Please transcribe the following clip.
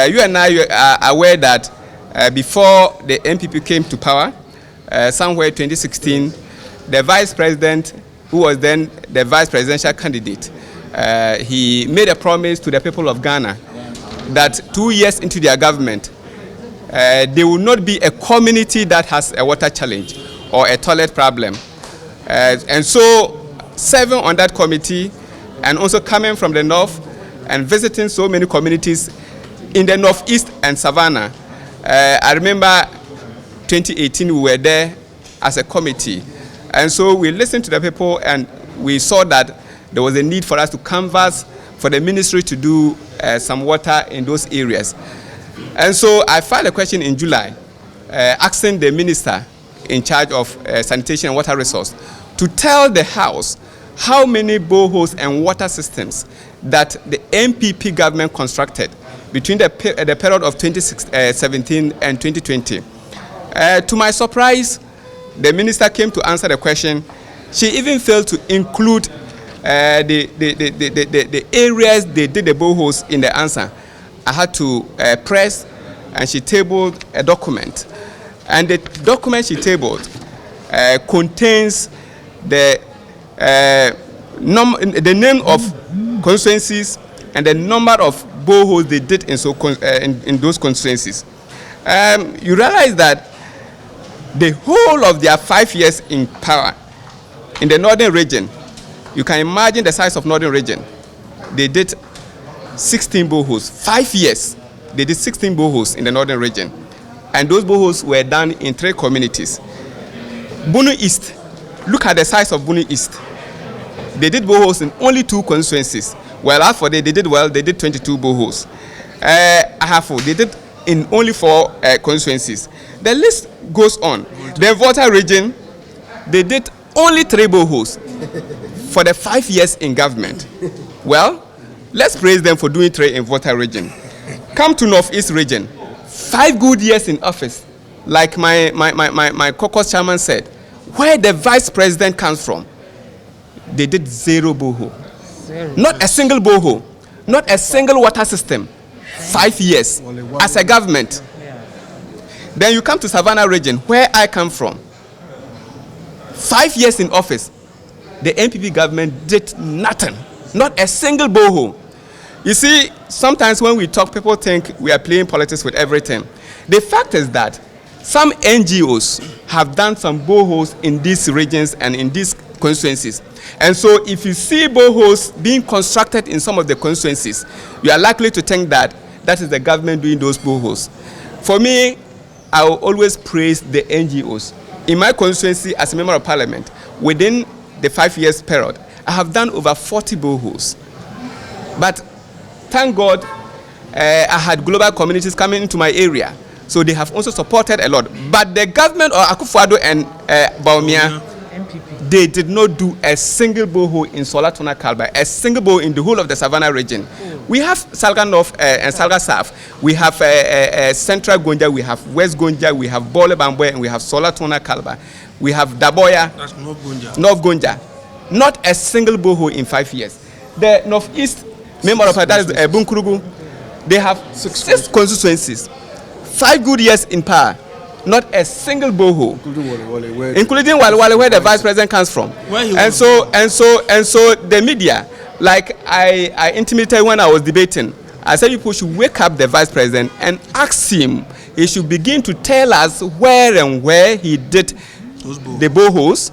You and I are aware that before the NPP came to power, somewhere 2016, the vice president, who was then the vice presidential candidate, he made a promise to the people of Ghana that 2 years into their government, there will not be a community that has a water challenge or a toilet problem. And so, serving on that committee and also coming from the north and visiting so many communities in the northeast and Savannah. I remember 2018 we were there as a committee, and so we listened to the people and we saw that there was a need for us to canvass for the ministry to do some water in those areas. And so I filed a question in July asking the minister in charge of sanitation and water resource to tell the House how many boreholes and water systems that the NPP government constructed between the period of 2017 and 2020. To my surprise, the minister came to answer the question. She even failed to include the areas they did the boreholes in the answer. I had to press, and she tabled a document. And the document she tabled contains the name of constituencies and the number of boreholes they did in those constituencies. You realize that the whole of their 5 years in power in the northern region, you can imagine the size of northern region. They did 16 boreholes. 5 years, they did 16 boreholes in the northern region. And those boreholes were done in 3 communities. Bunu East, look at the size of Bunu East. They did boreholes in only 2 constituencies. Well, after they did well, they did 22 boreholes. Ahafo, they did in only 4 constituencies. The list goes on. The Volta region, they did only 3 boreholes for the 5 years in government. Well, let's praise them for doing 3 in Volta region. Come to Northeast region, 5 good years in office. Like my caucus chairman said, where the vice president comes from, they did 0 borehole. Not a single borehole, not a single water system. 5 years as a government. Then you come to Savannah region, where I come from. 5 years in office, the NPP government did nothing. Not a single borehole. You see, sometimes when we talk, people think we are playing politics with everything. The fact is that some NGOs have done some boreholes in these regions and in these constituencies. And so if you see boreholes being constructed in some of the constituencies, you are likely to think that that is the government doing those boreholes. For me, I will always praise the NGOs. In my constituency as a member of parliament, within the 5 years period, I have done over 40 boreholes. But thank God, I had global communities coming into my area. So they have also supported a lot. But the government of Akufo-Addo and Bawumia, NPP, they did not do a single borehole in Solatona Kalba, a single borehole in the whole of the Savannah region. We have Salga North and Salga South. We have Central Gonja, we have West Gonja, we have Bole Bamboe, and we have Solatona Kalba. We have Daboya. That's North Gonja. North Gonja. Not a single borehole in 5 years. The Northeast member of that is Bunkurugu. They have 6 constituencies. 5 good years in power. Not a single borehole, including Wale, where the vice president comes from. And so the media, like I intimated when I was debating, I said people should wake up the vice president and ask him. He should begin to tell us where he did the boreholes